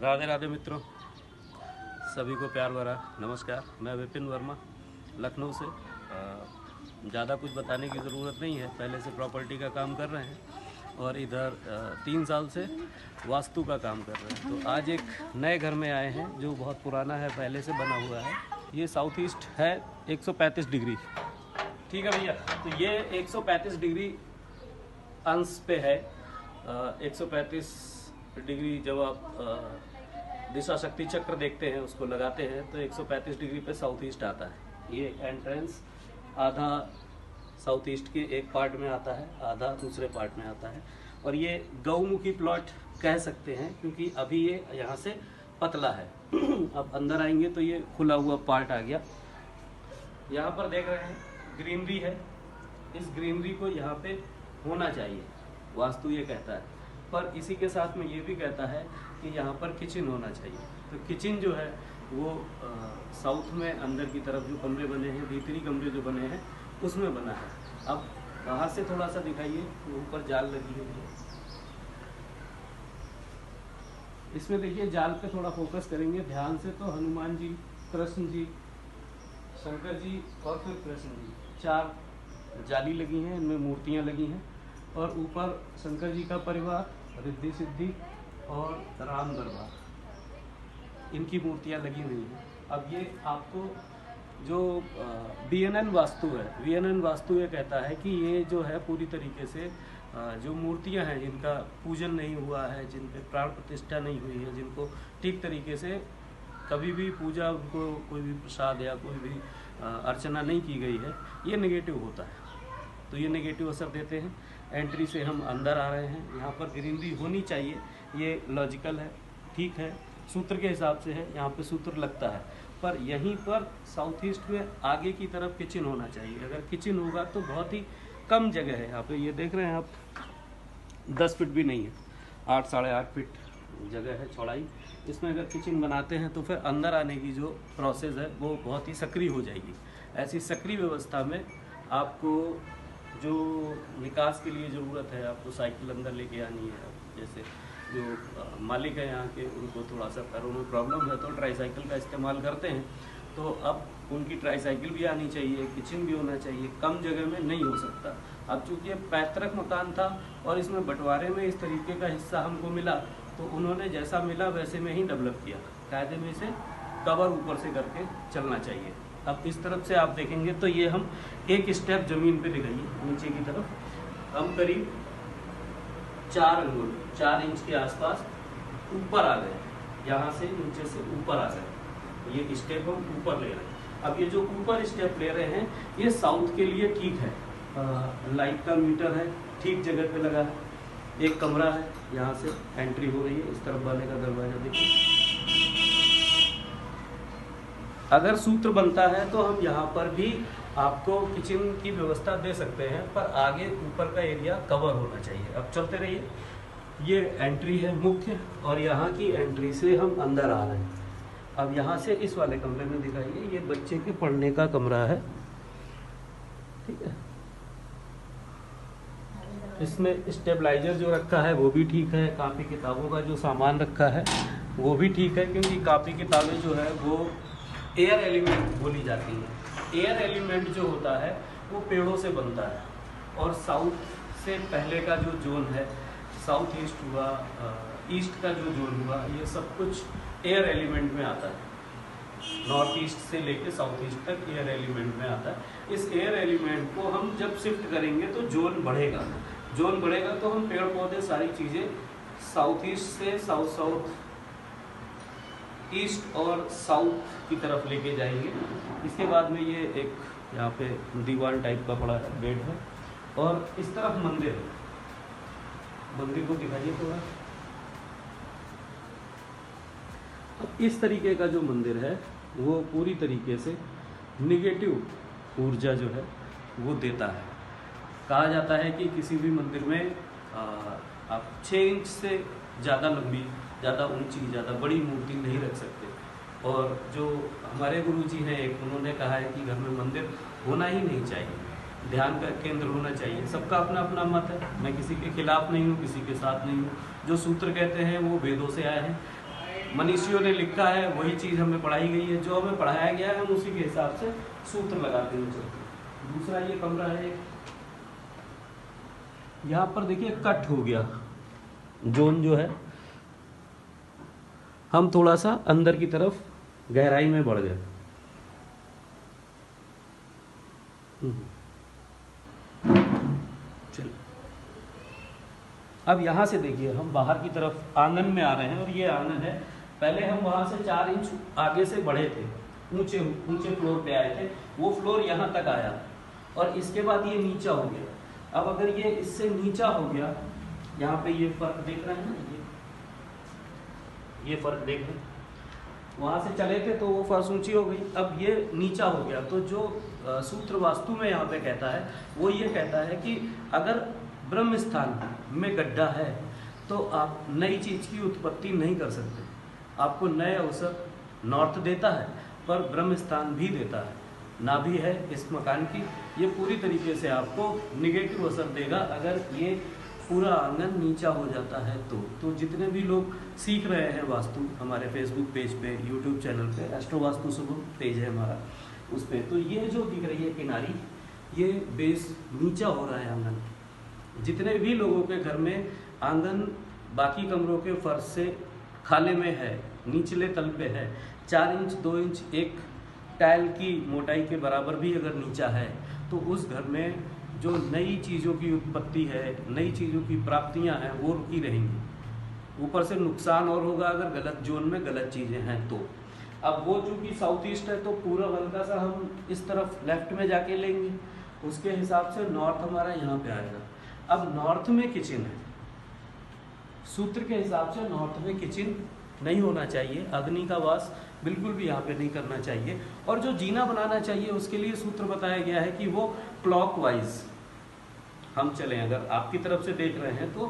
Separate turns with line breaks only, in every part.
राधे राधे मित्रों, सभी को प्यार भरा नमस्कार। मैं विपिन वर्मा लखनऊ से। ज़्यादा कुछ बताने की ज़रूरत नहीं है, पहले से प्रॉपर्टी का काम कर रहे हैं और इधर 3 साल से वास्तु का काम कर रहे हैं। तो आज एक नए घर में आए हैं जो बहुत पुराना है, पहले से बना हुआ है। ये साउथ ईस्ट है 135 डिग्री। ठीक है भैया, तो ये 135 डिग्री अंश पे है। 135 डिग्री जब आप दिशा शक्ति चक्र देखते हैं, उसको लगाते हैं तो 135 डिग्री पे साउथ ईस्ट आता है। ये एंट्रेंस आधा साउथ ईस्ट के एक पार्ट में आता है, आधा दूसरे पार्ट में आता है। और ये गौमुखी प्लॉट कह सकते हैं क्योंकि अभी ये यहाँ से पतला है। अब अंदर आएंगे तो ये खुला हुआ पार्ट आ गया। यहाँ पर देख रहे हैं ग्रीनरी है, इस ग्रीनरी को यहाँ पे होना चाहिए, वास्तु ये कहता है। पर इसी के साथ में ये भी कहता है कि यहाँ पर किचन होना चाहिए। तो किचन जो है वो साउथ में अंदर की तरफ जो कमरे बने हैं, भीतरी कमरे जो बने हैं, उसमें बना है। अब बाहर से थोड़ा सा दिखाइए, तो ऊपर जाल लगी हुई है। इसमें देखिए जाल पे थोड़ा फोकस करेंगे ध्यान से तो हनुमान जी, कृष्ण जी, शंकर जी और फिर कृष्ण जी, 4 जाली लगी हैं, इनमें मूर्तियाँ लगी हैं। और ऊपर शंकर जी का परिवार, रिद्धि सिद्धि और राम दरबार, इनकी मूर्तियाँ लगी हुई हैं। अब ये आपको जो VNN वास्तु है, VNN वास्तु ये कहता है कि ये जो है पूरी तरीके से जो मूर्तियाँ हैं जिनका पूजन नहीं हुआ है, जिन पे प्राण प्रतिष्ठा नहीं हुई है, जिनको ठीक तरीके से कभी भी पूजा, उनको कोई भी प्रसाद या कोई भी अर्चना नहीं की गई है, ये नेगेटिव होता है। तो ये नेगेटिव असर देते हैं। एंट्री से हम अंदर आ रहे हैं, यहाँ पर ग्रीनरी होनी चाहिए, ये लॉजिकल है, ठीक है, सूत्र के हिसाब से है, यहाँ पे सूत्र लगता है। पर यहीं पर साउथ ईस्ट में आगे की तरफ किचन होना चाहिए। अगर किचन होगा तो बहुत ही कम जगह है यहाँ पे। ये देख रहे हैं आप, 10 फीट भी नहीं है, 8 साढ़े 8 फीट जगह है चौड़ाई। इसमें अगर किचन बनाते हैं तो फिर अंदर आने की जो प्रोसेस है वो बहुत ही सक्रिय हो जाएगी। ऐसी सक्रिय व्यवस्था में आपको जो निकास के लिए ज़रूरत है, आपको साइकिल अंदर लेके आनी है। जैसे जो मालिक है यहाँ के, उनको थोड़ा सा पैरों में प्रॉब्लम है तो ट्राईसाइकिल का इस्तेमाल करते हैं। तो अब उनकी ट्राईसाइकिल भी आनी चाहिए, किचन भी होना चाहिए, कम जगह में नहीं हो सकता। अब चूँकि ये पैतृक मकान था और इसमें बंटवारे में इस तरीके का हिस्सा हमको मिला, तो उन्होंने जैसा मिला वैसे में ही डेवलप किया। कायदे में इसे कवर ऊपर से करके चलना चाहिए। अब इस तरफ से आप देखेंगे तो ये हम एक स्टेप ज़मीन पे दिखाइए, नीचे की तरफ हम करीब 4 अंगुल 4 इंच के आसपास ऊपर आ गए। यहाँ से नीचे से ऊपर आ गए, ये स्टेप हम ऊपर ले रहे हैं। अब ये जो ऊपर स्टेप ले रहे हैं, ये साउथ के लिए ठीक है। लाइट का मीटर है, ठीक जगह पे लगा है। एक कमरा है, यहाँ से एंट्री हो रही है, इस तरफ वाले का दरवाजा देखिए। अगर सूत्र बनता है तो हम यहाँ पर भी आपको किचन की व्यवस्था दे सकते हैं, पर आगे ऊपर का एरिया कवर होना चाहिए। अब चलते रहिए। ये एंट्री है मुख्य, और यहाँ की एंट्री से हम अंदर आ रहे हैं। अब यहाँ से इस वाले कमरे में दिखाइए, ये बच्चे के पढ़ने का कमरा है, ठीक है। इसमें स्टेबलाइजर जो रखा है वो भी ठीक है, कापी किताबों का जो सामान रखा है वो भी ठीक है, क्योंकि कापी किताबें जो है वो एयर एलिमेंट बोली जाती है। एयर एलिमेंट जो होता है वो पेड़ों से बनता है, और साउथ से पहले का जो जोन है, साउथ ईस्ट हुआ, ईस्ट का जो जोन हुआ, ये सब कुछ एयर एलिमेंट में आता है। नॉर्थ ईस्ट से लेके साउथ ईस्ट तक एयर एलिमेंट में आता है। इस एयर एलिमेंट को हम जब शिफ्ट करेंगे तो जोन बढ़ेगा। जोन बढ़ेगा तो हम पेड़ पौधे सारी चीज़ें साउथ ईस्ट से साउथ ईस्ट और साउथ की तरफ लेके जाएंगे। इसके बाद में ये एक यहाँ पे दीवार टाइप का बड़ा बेड है, और इस तरफ मंदिर है। मंदिर को दिखाइए थोड़ा। इस तरीके का जो मंदिर है वो पूरी तरीके से निगेटिव ऊर्जा जो है वो देता है। कहा जाता है कि किसी भी मंदिर में आप 6 इंच से ज़्यादा लंबी, ज़्यादा ऊंची, ज़्यादा बड़ी मूर्ति नहीं रख सकते। और जो हमारे गुरुजी हैं एक, उन्होंने कहा है कि घर में मंदिर होना ही नहीं चाहिए, ध्यान का केंद्र होना चाहिए। सबका अपना अपना मत है, मैं किसी के खिलाफ नहीं हूँ, किसी के साथ नहीं हूँ। जो सूत्र कहते हैं वो वेदों से आए हैं, मनीषियों ने लिखा है वही चीज़ हमें पढ़ाई गई है, जो हमें पढ़ाया गया है हम उसी के हिसाब से सूत्र लगाते हुए चलते हैं। दूसरा ये कमरा है, यहाँ पर देखिए कट हो गया जोन जो है, हम थोड़ा सा अंदर की तरफ गहराई में बढ़ गए। चलो अब यहाँ से देखिए हम बाहर की तरफ आंगन में आ रहे हैं, और ये आंगन है। पहले हम वहाँ से 4 इंच आगे से बढ़े थे, ऊंचे ऊंचे फ्लोर पे आए थे, वो फ्लोर यहाँ तक आया और इसके बाद ये नीचा हो गया। अब अगर ये इससे नीचा हो गया, यहाँ पे ये फर्क देख रहे हैं ना, ये फर्क देख रहे हैं, वहाँ से चले थे तो वो फर्श ऊंची हो गई, अब ये नीचा हो गया। तो जो सूत्र वास्तु में यहाँ पे कहता है वो ये कहता है कि अगर ब्रह्म स्थान में गड्ढा है तो आप नई चीज़ की उत्पत्ति नहीं कर सकते। आपको नए अवसर नॉर्थ देता है पर ब्रह्म स्थान भी देता है, नाभि है इस मकान की, ये पूरी तरीके से आपको निगेटिव असर देगा अगर ये पूरा आंगन नीचा हो जाता है तो जितने भी लोग सीख रहे हैं वास्तु, हमारे फेसबुक पेज पे, यूट्यूब चैनल पे एस्ट्रो वास्तु शुभम पेज है हमारा, उस पर तो ये जो दिख रही है किनारी, ये बेस नीचा हो रहा है आंगन। जितने भी लोगों के घर में आंगन बाकी कमरों के फर्श से खाले में है, निचले तल पे है, 4 इंच 2 इंच एक टाइल की मोटाई के बराबर भी अगर नीचा है तो उस घर में जो नई चीज़ों की उत्पत्ति है, नई चीज़ों की प्राप्तियां हैं वो रुकी रहेंगी। ऊपर से नुकसान और होगा अगर गलत जोन में गलत चीज़ें हैं तो। अब वो चूँकि साउथ ईस्ट है तो पूरा हल्का सा हम इस तरफ लेफ्ट में जाके लेंगे, उसके हिसाब से नॉर्थ हमारा यहाँ पे आएगा। अब नॉर्थ में किचन है, सूत्र के हिसाब से नॉर्थ में किचन नहीं होना चाहिए, अग्नि का वास बिल्कुल भी यहाँ पे नहीं करना चाहिए। और जो जीना बनाना चाहिए उसके लिए सूत्र बताया गया है कि वो क्लॉकवाइज हम चलें। अगर आपकी तरफ से देख रहे हैं तो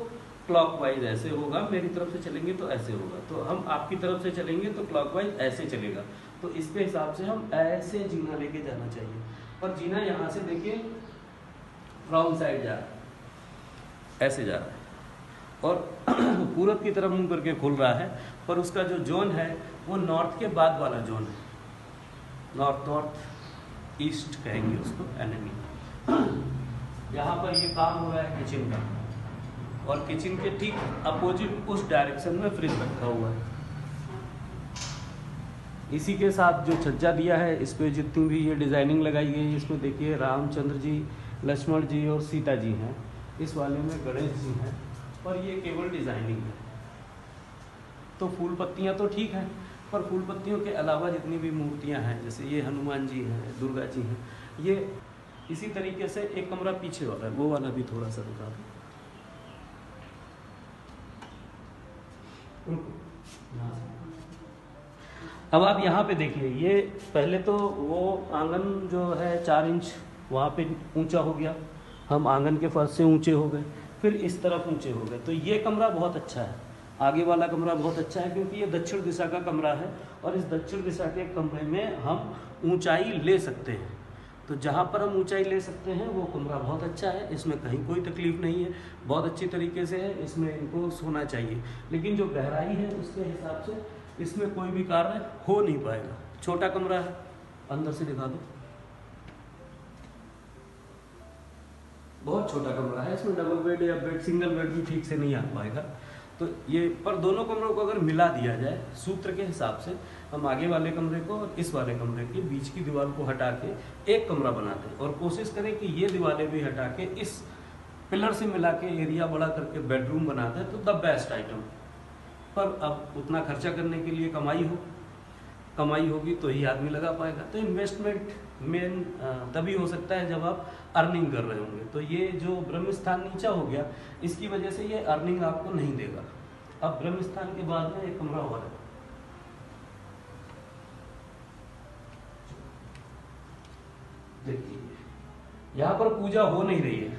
क्लॉकवाइज ऐसे होगा, मेरी तरफ से चलेंगे तो ऐसे होगा, तो हम आपकी तरफ से चलेंगे तो क्लॉकवाइज ऐसे चलेगा। तो इसके हिसाब से हम ऐसे जीना लेके जाना चाहिए। और जीना यहाँ से देखिए फ्रॉम साइड जा रहा है, ऐसे जा रहा है और पूरब की तरफ मुंह करके खुल रहा है, पर उसका जो जोन है वो नॉर्थ के बाद वाला जोन है, नॉर्थ ईस्ट कहेंगे उसको, एनिमी। यहाँ पर ये काम हो रहा है किचन का, और किचन के ठीक अपोजिट उस डायरेक्शन में फ्रिज रखा हुआ है। इसी के साथ जो छज्जा दिया है इस पे जितनी भी ये डिज़ाइनिंग लगाई गई है, इसमें देखिए रामचंद्र जी, लक्ष्मण जी और सीता जी हैं, इस वाले में गणेश जी हैं, और ये केवल डिज़ाइनिंग है। तो फूल पत्तियाँ तो ठीक हैं, पर फूल पत्तियों के अलावा जितनी भी मूर्तियाँ हैं, जैसे ये हनुमान जी हैं, दुर्गा जी हैं, ये इसी तरीके से एक कमरा पीछे वाला है, वो वाला भी थोड़ा सा दिखा दो। अब आप यहाँ पे देखिए, ये पहले तो वो आंगन जो है 4 इंच वहाँ पे ऊंचा हो गया, हम आंगन के फर्श से ऊंचे हो गए, फिर इस तरफ ऊंचे हो गए। तो ये कमरा बहुत अच्छा है, आगे वाला कमरा बहुत अच्छा है, क्योंकि ये दक्षिण दिशा का कमरा है और इस दक्षिण दिशा के कमरे में हम ऊंचाई ले सकते हैं। तो जहाँ पर हम ऊंचाई ले सकते हैं वो कमरा बहुत अच्छा है, इसमें कहीं कोई तकलीफ नहीं है, बहुत अच्छी तरीके से है, इसमें इनको सोना चाहिए। लेकिन जो गहराई है उसके हिसाब से इसमें कोई भी कार्य हो नहीं पाएगा। छोटा कमरा है, अंदर से दिखा दो, बहुत छोटा कमरा है, इसमें डबल बेड या बेड सिंगल बेड भी ठीक से नहीं आ पाएगा। तो ये पर दोनों कमरों को अगर मिला दिया जाए सूत्र के हिसाब से, हम आगे वाले कमरे को और इस वाले कमरे के बीच की दीवार को हटा के एक कमरा बनाते हैं, और कोशिश करें कि ये दीवारें भी हटा के इस पिलर से मिला के एरिया बड़ा करके बेडरूम बनाते हैं, तो द बेस्ट आइटम। पर अब उतना खर्चा करने के लिए कमाई होगी तो ही आदमी लगा पाएगा। तो इन्वेस्टमेंट मेन तभी हो सकता है जब आप अर्निंग कर रहे होंगे। तो ये जो ब्रह्म स्थान नीचा हो गया, इसकी वजह से ये अर्निंग आपको नहीं देगा। अब ब्रह्म स्थान के बाद में एक कमरा और है, देखिए यहाँ पर पूजा हो नहीं रही है,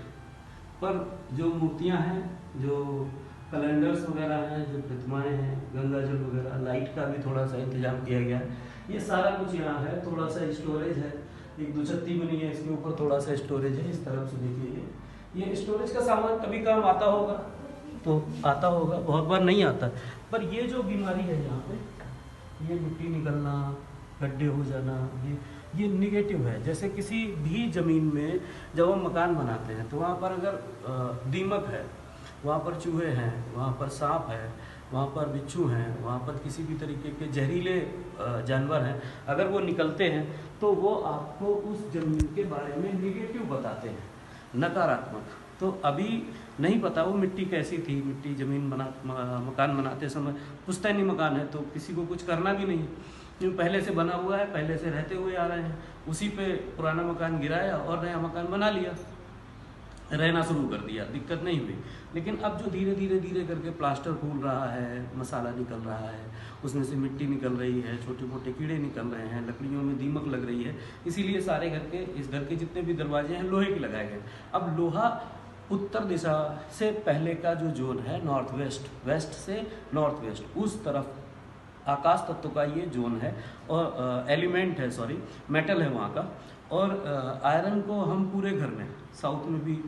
पर जो मूर्तियाँ हैं, जो कैलेंडर्स वगैरह हैं, जो प्रतिमाएं हैं, गंगा जल वगैरह, लाइट का भी थोड़ा सा इंतजाम किया गया है। ये सारा कुछ यहाँ है, थोड़ा सा स्टोरेज है, एक दुछत्ती बनी है, इसके ऊपर थोड़ा सा स्टोरेज है। इस तरफ से देखिए, ये स्टोरेज का सामान कभी काम आता होगा तो आता होगा, बहुत बार नहीं आता, पर ये जो बीमारी है यहाँ पे, ये मिट्टी निकलना, गड्ढे हो जाना, ये निगेटिव है। जैसे किसी भी ज़मीन में जब हम मकान बनाते हैं तो वहाँ पर अगर दीमक है, वहाँ पर चूहे हैं, वहाँ पर सांप है, वहाँ पर बिच्छू हैं, वहाँ पर किसी भी तरीके के जहरीले जानवर हैं, अगर वो निकलते हैं तो वो आपको उस ज़मीन के बारे में निगेटिव बताते हैं, नकारात्मक। तो अभी नहीं पता वो मिट्टी कैसी थी, मिट्टी ज़मीन मकान बनाते समय पुश्तैनी मकान है तो किसी को कुछ करना भी नहीं, क्योंकि पहले से बना हुआ है, पहले से रहते हुए आ रहे हैं, उसी पे पुराना मकान गिराया और नया मकान बना लिया, रहना शुरू कर दिया, दिक्कत नहीं हुई। लेकिन अब जो धीरे धीरे करके प्लास्टर फूल रहा है, मसाला निकल रहा है, उसमें से मिट्टी निकल रही है, छोटे मोटे कीड़े निकल रहे हैं, लकड़ियों में दीमक लग रही है, इसीलिए सारे घर के, इस घर के जितने भी दरवाजे हैं लोहे के लगाए गए। अब लोहा उत्तर दिशा से पहले का जो जोन है नॉर्थ वेस्ट, वेस्ट से नॉर्थ वेस्ट, उस तरफ आकाश तत्व का ये जोन है और एलिमेंट है, सॉरी मेटल है वहाँ का। और आयरन को हम पूरे घर में, साउथ में भी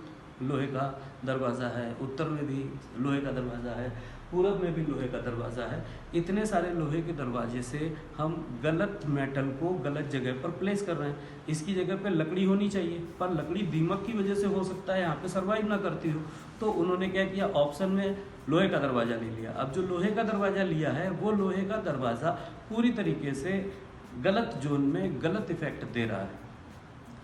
लोहे का दरवाज़ा है, उत्तर में भी लोहे का दरवाज़ा है, पूरब में भी लोहे का दरवाज़ा है। इतने सारे लोहे के दरवाजे से हम गलत मेटल को गलत जगह पर प्लेस कर रहे हैं। इसकी जगह पे लकड़ी होनी चाहिए, पर लकड़ी दीमक की वजह से हो सकता है यहाँ पे सर्वाइव ना करती हो, तो उन्होंने क्या किया, ऑप्शन में लोहे का दरवाज़ा ले लिया। अब जो लोहे का दरवाज़ा लिया है वो लोहे का दरवाज़ा पूरी तरीके से गलत जोन में गलत इफेक्ट दे रहा है।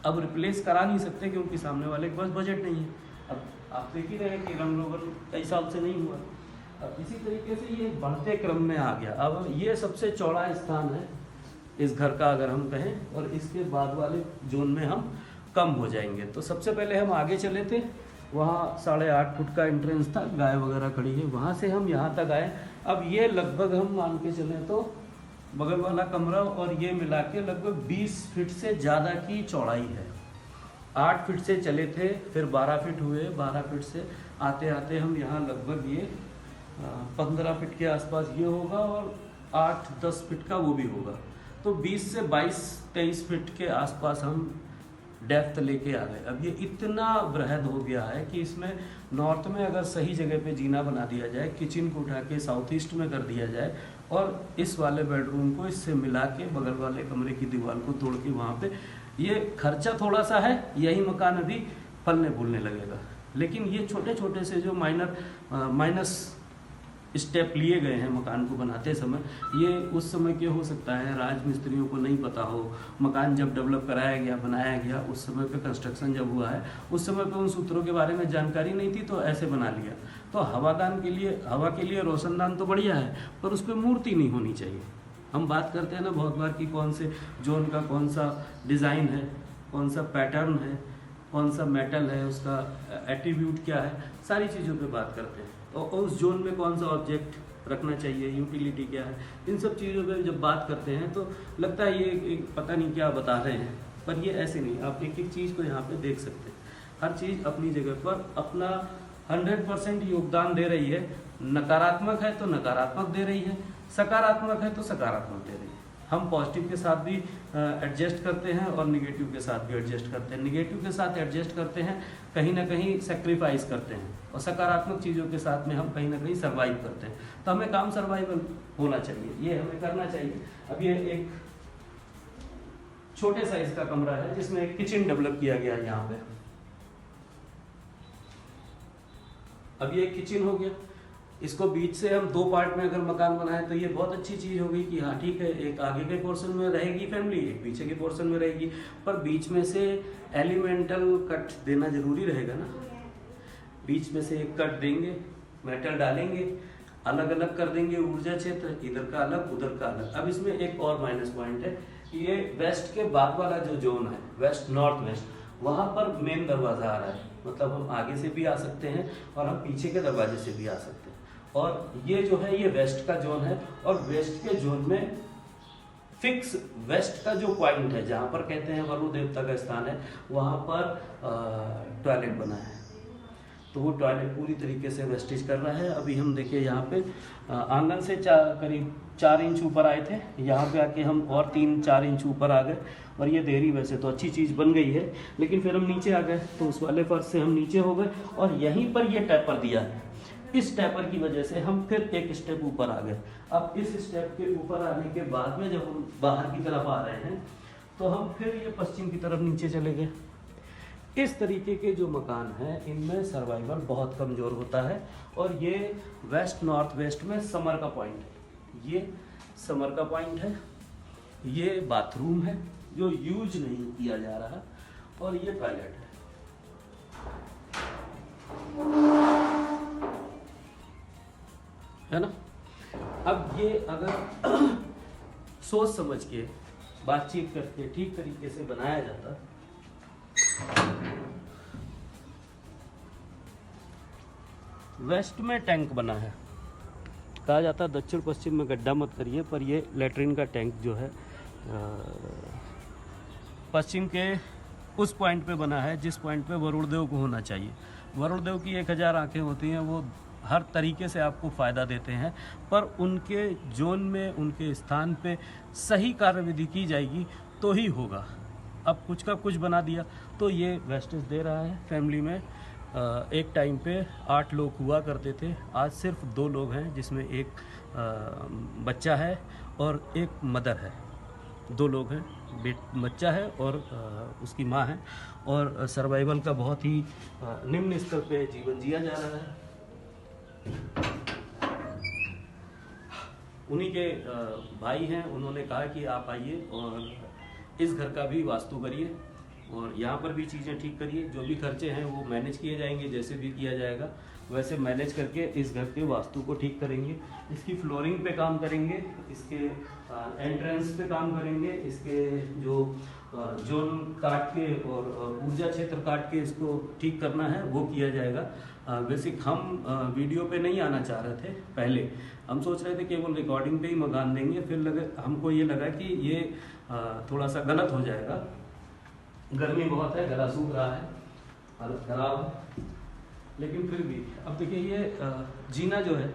अब रिप्लेस करा नहीं सकते क्योंकि सामने वाले के पास बजट नहीं है। अब आप देख ही रहे हैं कि रंग रोगन कई साल से नहीं हुआ। अब इसी तरीके से ये बढ़ते क्रम में आ गया। अब ये सबसे चौड़ा स्थान है इस घर का अगर हम कहें, और इसके बाद वाले जोन में हम कम हो जाएंगे। तो सबसे पहले हम आगे चले थे, वहाँ 8.5 फुट का एंट्रेंस था, गाय वगैरह खड़ी है, वहाँ से हम यहाँ तक आए। अब ये लगभग हम मान के चलें तो बगल वाला कमरा और ये मिला के लगभग 20 फीट से ज़्यादा की चौड़ाई है। 8 फीट से चले थे, फिर 12 फीट हुए, 12 फीट से आते आते हम यहाँ लगभग ये 15 फीट के आसपास ये होगा और 8-10 फीट का वो भी होगा। तो 20 से 22-23 फीट के आसपास हम डेप्थ लेके आ गए। अब ये इतना बृहद हो गया है कि इसमें नॉर्थ में अगर सही जगह पे जीना बना दिया जाए, किचन को उठा के साउथ ईस्ट में कर दिया जाए और इस वाले बेडरूम को इससे मिला के बगल वाले कमरे की दीवार को तोड़ के वहाँ पे, ये खर्चा थोड़ा सा है, यही मकान अभी फलने फूलने लगेगा। लेकिन ये छोटे छोटे से जो माइनस स्टेप लिए गए हैं मकान को बनाते समय, ये उस समय के हो सकता है राज मिस्त्रियों को नहीं पता हो। मकान जब डेवलप कराया गया, बनाया गया, उस समय पे कंस्ट्रक्शन जब हुआ है, उस समय पे उन सूत्रों के बारे में जानकारी नहीं थी तो ऐसे बना लिया। तो हवादान के लिए, हवा के लिए रोशनदान तो बढ़िया है, पर उस पर मूर्ति नहीं होनी चाहिए। हम बात करते हैं ना बहुत बार कि कौन से जोन का कौन सा डिज़ाइन है, कौन सा पैटर्न है, कौन सा मेटल है, उसका एट्रीब्यूट क्या है, सारी चीज़ों पे बात करते हैं। तो उस जोन में कौन सा ऑब्जेक्ट रखना चाहिए, यूटिलिटी क्या है, इन सब चीज़ों पे जब बात करते हैं तो लगता है ये पता नहीं क्या बता रहे हैं, पर ये ऐसे नहीं। आप एक एक चीज़ को यहाँ पे देख सकते हैं। हर चीज़ अपनी जगह पर अपना 100% योगदान दे रही है। नकारात्मक है तो नकारात्मक दे रही है, सकारात्मक है तो सकारात्मक दे रही है। हम पॉजिटिव के साथ भी एडजस्ट करते हैं और निगेटिव के साथ भी एडजस्ट करते हैं। निगेटिव के साथ एडजस्ट करते हैं, कहीं ना कहीं सेक्रीफाइस करते हैं, और सकारात्मक चीज़ों के साथ में हम कहीं ना कहीं सर्वाइव करते हैं। तो हमें काम सर्वाइवल होना चाहिए, ये हमें करना चाहिए। अब ये एक छोटे साइज का कमरा है जिसमें एक किचन डेवलप किया गया है यहाँ पे। अब ये किचन हो गया, इसको बीच से हम 2 पार्ट में अगर मकान बनाए तो ये बहुत अच्छी चीज़ हो गई कि हाँ ठीक है, एक आगे के पोर्शन में रहेगी फैमिली, एक पीछे के पोर्शन में रहेगी, पर बीच में से एलिमेंटल कट देना जरूरी रहेगा ना। बीच में से एक कट देंगे, मेटल डालेंगे, अलग अलग कर देंगे ऊर्जा क्षेत्र, इधर का अलग उधर का अलग। अब इसमें एक और माइनस पॉइंट है कि ये वेस्ट के बाद वाला जो जोन है, वेस्ट नॉर्थ वेस्ट, वहाँ पर मेन दरवाज़ा आ रहा है। मतलब हम आगे से भी आ सकते हैं और हम पीछे के दरवाजे से भी आ सकते हैं। और ये जो है ये वेस्ट का जोन है, और वेस्ट के जोन में फिक्स वेस्ट का जो पॉइंट है जहाँ पर कहते हैं वरुण देवता का स्थान है, वहाँ पर टॉयलेट बना है। तो वो टॉयलेट पूरी तरीके से वेस्टेज कर रहा है। अभी हम देखिए यहाँ पे आंगन से करीब 4 इंच ऊपर आए थे, यहाँ पे आके हम और 3-4 इंच ऊपर आ गए। और ये देरी वैसे तो अच्छी चीज़ बन गई है, लेकिन फिर हम नीचे आ गए तो उस वाले फर्श से हम नीचे हो गए और यहीं पर ये टैपर दिया है। इस टैपर की वजह से हम फिर एक स्टेप ऊपर आ गए। अब इस स्टेप के ऊपर आने के बाद में जब हम बाहर की तरफ आ रहे हैं तो हम फिर ये पश्चिम की तरफ नीचे चले गए। इस तरीके के जो मकान हैं इनमें सर्वाइवल बहुत कमज़ोर होता है। और ये वेस्ट नॉर्थ वेस्ट में समर का पॉइंट है, ये समर का पॉइंट है, ये बाथरूम है जो यूज नहीं किया जा रहा, और ये टॉयलेट है ना। अब ये अगर सोच समझ के बातचीत करके ठीक तरीके से बनाया जाता। वेस्ट में टैंक बना है, कहा जाता है दक्षिण पश्चिम में गड्ढा मत करिए, पर ये लेटरिन का टैंक जो है पश्चिम के उस पॉइंट पे बना है जिस पॉइंट पे वरुण देव को होना चाहिए। वरुण देव की 1000 आंखें होती हैं, वो हर तरीके से आपको फ़ायदा देते हैं, पर उनके जोन में उनके स्थान पे सही कार्यविधि की जाएगी तो ही होगा। अब कुछ का कुछ बना दिया तो ये वेस्टेज दे रहा है। फैमिली में एक टाइम पे 8 लोग हुआ करते थे, आज सिर्फ 2 लोग हैं, जिसमें एक बच्चा है और एक मदर है। 2 लोग हैं, बच्चा है और उसकी माँ है, और सर्वाइवल का बहुत ही निम्न स्तर पे जीवन जिया जा रहा है। उन्हीं के भाई हैं, उन्होंने कहा कि आप आइए और इस घर का भी वास्तु करिए और यहाँ पर भी चीज़ें ठीक करिए। जो भी खर्चे हैं वो मैनेज किए जाएंगे, जैसे भी किया जाएगा वैसे मैनेज करके इस घर के वास्तु को ठीक करेंगे। इसकी फ्लोरिंग पे काम करेंगे, इसके एंट्रेंस पे काम करेंगे, इसके जो जोन काट के और ऊर्जा क्षेत्र काट के इसको ठीक करना है वो किया जाएगा। बेसिक हम वीडियो पे नहीं आना चाह रहे थे, पहले हम सोच रहे थे केवल रिकॉर्डिंग पे ही मकान देंगे, फिर हमको ये लगा कि ये थोड़ा सा गलत हो जाएगा। गर्मी बहुत है, गला सूख रहा है, हालत खराब है, लेकिन फिर भी अब देखिए ये जीना जो है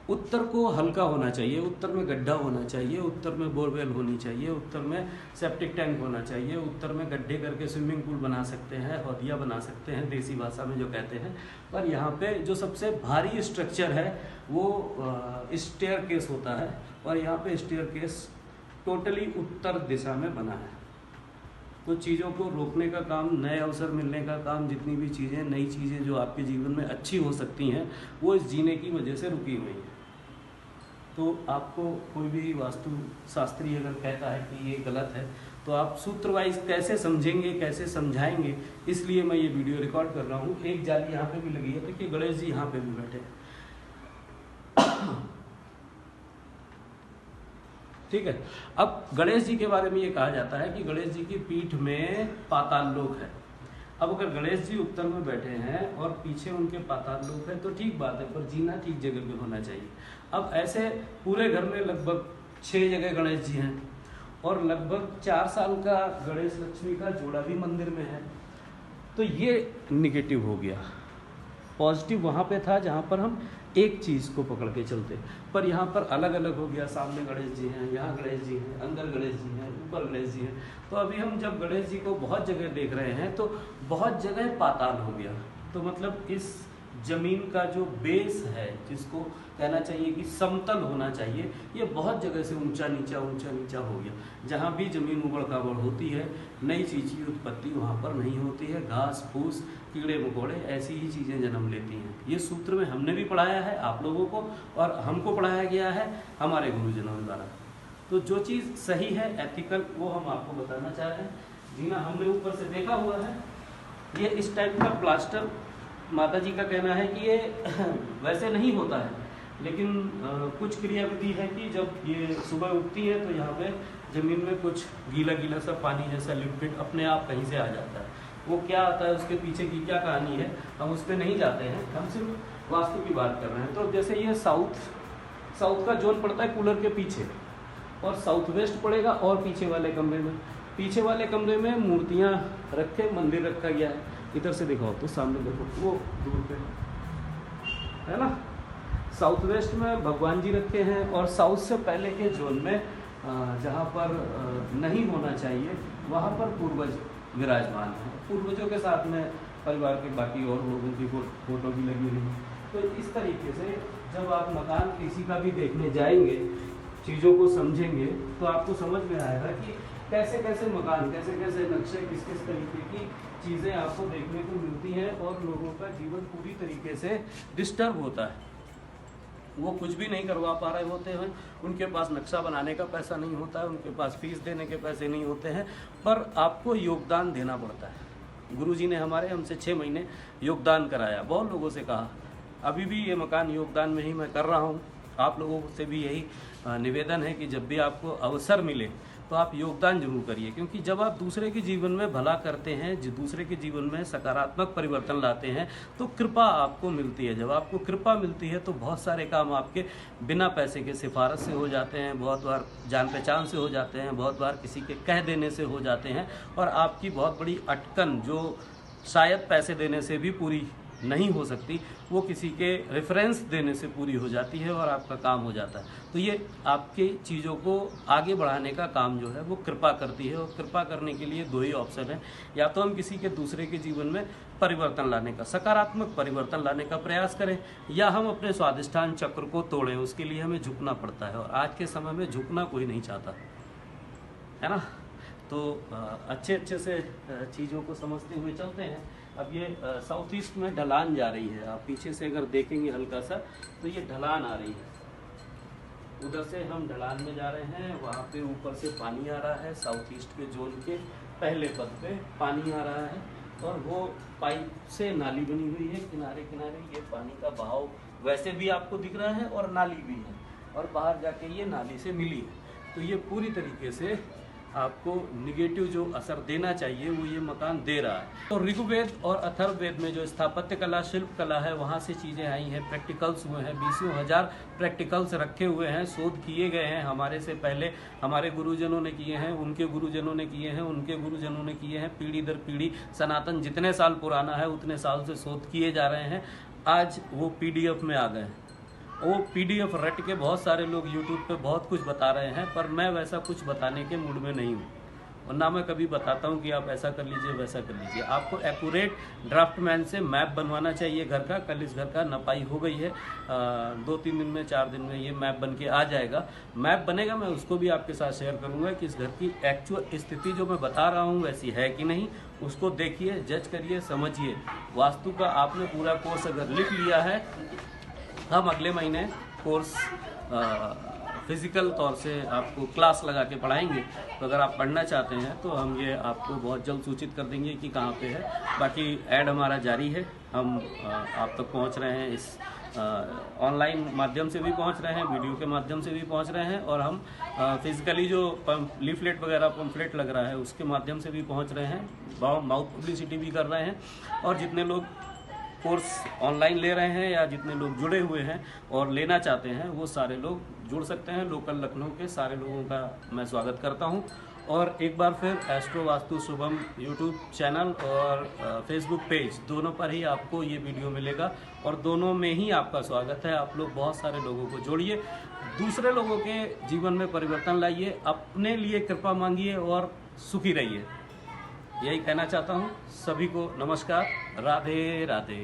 उत्तर को हल्का होना चाहिए, उत्तर में गड्ढा होना चाहिए, उत्तर में बोरवेल होनी चाहिए, उत्तर में सेप्टिक टैंक होना चाहिए, उत्तर में गड्ढे करके स्विमिंग पूल बना सकते हैं, हौदिया बना सकते हैं देसी भाषा में जो कहते हैं। पर यहाँ पे जो सबसे भारी स्ट्रक्चर है वो स्टेयरकेस होता है, और यहाँ पे स्टेयरकेस टोटली उत्तर दिशा में बना है। तो चीज़ों को रोकने का काम, नए अवसर मिलने का काम, जितनी भी चीज़ें, नई चीज़ें जो आपके जीवन में अच्छी हो सकती हैं वो इस जीने की वजह से रुकी हुई हैं। तो आपको कोई भी वास्तु शास्त्री अगर कहता है कि ये गलत है तो आप सूत्र वाइज कैसे समझेंगे, कैसे समझाएंगे, इसलिए मैं ये वीडियो रिकॉर्ड कर रहा हूँ। एक जाली यहाँ पे भी लगी है, देखिए गणेश जी यहाँ पे भी बैठे हैं, ठीक है। अब गणेश जी के बारे में ये कहा जाता है कि गणेश जी की पीठ में पाताल लोक है। अब अगर गणेश जी उत्तर में बैठे हैं और पीछे उनके पाताल लोक है तो ठीक बात है, पर जीना ठीक जगह पे होना चाहिए। अब ऐसे पूरे घर में लगभग 6 जगह गणेश जी हैं और लगभग 4 साल का गणेश लक्ष्मी का जोड़ा भी मंदिर में है, तो ये निगेटिव हो गया। पॉजिटिव वहाँ पे था जहाँ पर हम एक चीज़ को पकड़ के चलते, पर यहाँ पर अलग अलग हो गया। सामने गणेश जी हैं, यहाँ गणेश जी हैं, अंदर गणेश जी हैं, ऊपर गणेश जी हैं। तो अभी हम जब गणेश जी को बहुत जगह देख रहे हैं तो बहुत जगह पाताल हो गया। तो मतलब इस जमीन का जो बेस है, जिसको कहना चाहिए कि समतल होना चाहिए, ये बहुत जगह से ऊंचा नीचा हो गया। जहाँ भी जमीन उबड़ खाबड़ होती है, नई चीज़ की उत्पत्ति वहाँ पर नहीं होती है। घास फूस, कीड़े मकोड़े, ऐसी ही चीज़ें जन्म लेती हैं। ये सूत्र में हमने भी पढ़ाया है आप लोगों को, और हमको पढ़ाया गया है हमारे गुरुजनों द्वारा। तो जो चीज़ सही है, एथिकल, वो हम आपको बताना चाह रहे हैं। जीना हमने ऊपर से देखा हुआ है, ये इस टाइप का प्लास्टर माता जी का कहना है कि ये वैसे नहीं होता है, लेकिन कुछ क्रियाविधि है कि जब ये सुबह उठती है तो यहाँ पे ज़मीन में कुछ गीला गीला सा पानी जैसा लिक्विड अपने आप कहीं से आ जाता है। वो क्या आता है, उसके पीछे की क्या कहानी है, हम उस पर नहीं जाते हैं, हम सिर्फ वास्तु की बात कर रहे हैं। तो जैसे ये साउथ का जोन पड़ता है कूलर के पीछे, और साउथ वेस्ट पड़ेगा और पीछे वाले कमरे में मूर्तियाँ रखे, मंदिर रखा गया है। इधर से दिखाओ तो सामने देखो, वो दूर पे है ना। साउथ वेस्ट में भगवान जी रखे हैं, और साउथ से पहले के जोन में जहाँ पर नहीं होना चाहिए वहाँ पर पूर्वज विराजमान है। पूर्वजों के साथ में परिवार के बाकी और लोगों की फोटो भी लगी हुई। तो इस तरीके से जब आप मकान किसी का भी देखने जाएंगे, चीज़ों को समझेंगे, तो आपको समझ में आएगा कि कैसे कैसे मकान, कैसे कैसे नक्शे, किस किस तरीके की चीज़ें आपको देखने को मिलती हैं और लोगों का जीवन पूरी तरीके से डिस्टर्ब होता है। वो कुछ भी नहीं करवा पा रहे होते हैं, उनके पास नक्शा बनाने का पैसा नहीं होता है, उनके पास फीस देने के पैसे नहीं होते हैं, पर आपको योगदान देना पड़ता है। गुरुजी ने हमसे 6 महीने योगदान कराया, बहुत लोगों से कहा, अभी भी ये मकान योगदान में ही मैं कर रहा हूँ। आप लोगों से भी यही निवेदन है कि जब भी आपको अवसर मिले तो आप योगदान जरूर करिए, क्योंकि जब आप दूसरे के जीवन में भला करते हैं, जो दूसरे के जीवन में सकारात्मक परिवर्तन लाते हैं, तो कृपा आपको मिलती है। जब आपको कृपा मिलती है तो बहुत सारे काम आपके बिना पैसे के सिफारिश से हो जाते हैं, बहुत बार जान पहचान से हो जाते हैं, बहुत बार किसी के कह देने से हो जाते हैं, और आपकी बहुत बड़ी अटकन जो शायद पैसे देने से भी पूरी नहीं हो सकती, वो किसी के रेफरेंस देने से पूरी हो जाती है और आपका काम हो जाता है। तो ये आपके चीज़ों को आगे बढ़ाने का काम जो है वो कृपा करती है, और कृपा करने के लिए 2 ही ऑप्शन है, या तो हम किसी के दूसरे के जीवन में परिवर्तन लाने का, सकारात्मक परिवर्तन लाने का प्रयास करें, या हम अपने स्वाधिष्ठान चक्र को तोड़ें। उसके लिए हमें झुकना पड़ता है, और आज के समय में झुकना कोई नहीं चाहता है ना। तो अच्छे से चीज़ों को समझते हुए चलते हैं। अब ये साउथ ईस्ट में ढलान जा रही है, आप पीछे से अगर देखेंगे हल्का सा तो ये ढलान आ रही है, उधर से हम ढलान में जा रहे हैं, वहाँ पे ऊपर से पानी आ रहा है, साउथ ईस्ट के जोन के पहले पद पे पानी आ रहा है, और वो पाइप से नाली बनी हुई है, किनारे किनारे ये पानी का बहाव वैसे भी आपको दिख रहा है और नाली भी है, और बाहर जाके ये नाली से मिली है। तो ये पूरी तरीके से आपको निगेटिव जो असर देना चाहिए वो ये मकान दे रहा है। तो ऋग्वेद और अथर्ववेद में जो स्थापत्य कला, शिल्प कला है, वहाँ से चीज़ें आई हैं, प्रैक्टिकल्स हुए हैं, 20,000 प्रैक्टिकल्स रखे हुए हैं, शोध किए गए हैं, हमारे से पहले हमारे गुरुजनों ने किए हैं, उनके गुरुजनों ने किए हैं, उनके गुरुजनों ने किए हैं, पीढ़ी दर पीढ़ी सनातन जितने साल पुराना है उतने साल से शोध किए जा रहे हैं। आज वो PDF में आ गए हैं, वो PDF रट के बहुत सारे लोग YouTube पे बहुत कुछ बता रहे हैं, पर मैं वैसा कुछ बताने के मूड में नहीं हूँ, और ना मैं कभी बताता हूँ कि आप ऐसा कर लीजिए वैसा कर लीजिए। आपको एक्यूरेट ड्राफ्टमैन से मैप बनवाना चाहिए घर का। कल इस घर का नपाई हो गई है, 2-3 दिन में, 4 दिन में ये मैप बन के आ जाएगा। मैप बनेगा, मैं उसको भी आपके साथ शेयर करूँगा कि इस घर की एक्चुअल स्थिति जो मैं बता रहा हूँ वैसी है कि नहीं, उसको देखिए, जज करिए, समझिए। वास्तु का आपने पूरा कोर्स अगर लिख लिया है, हम अगले महीने कोर्स फिज़िकल तौर से आपको क्लास लगा के पढ़ाएंगे, तो अगर आप पढ़ना चाहते हैं तो हम ये आपको बहुत जल्द सूचित कर देंगे कि कहाँ पे है। बाकी ऐड हमारा जारी है, हम आप तक पहुँच रहे हैं, इस ऑनलाइन माध्यम से भी पहुँच रहे हैं, वीडियो के माध्यम से भी पहुँच रहे हैं, और हम फिज़िकली जो लीफलेट वगैरह पम्फलेट लग रहा है उसके माध्यम से भी पहुँच रहे हैं, माउथ पब्लिसिटी भी कर रहे हैं। और जितने लोग कोर्स ऑनलाइन ले रहे हैं या जितने लोग जुड़े हुए हैं और लेना चाहते हैं, वो सारे लोग जुड़ सकते हैं। लोकल लखनऊ के सारे लोगों का मैं स्वागत करता हूं। और एक बार फिर astro vastu Shubham YouTube channel और फेसबुक पेज, दोनों पर ही आपको ये वीडियो मिलेगा, और दोनों में ही आपका स्वागत है। आप लोग बहुत सारे लोगों को जोड़िए, दूसरे लोगों के जीवन में परिवर्तन लाइए, अपने लिए कृपा मांगिए और सुखी रहिए। यही कहना चाहता हूँ। सभी को नमस्कार, राधे राधे।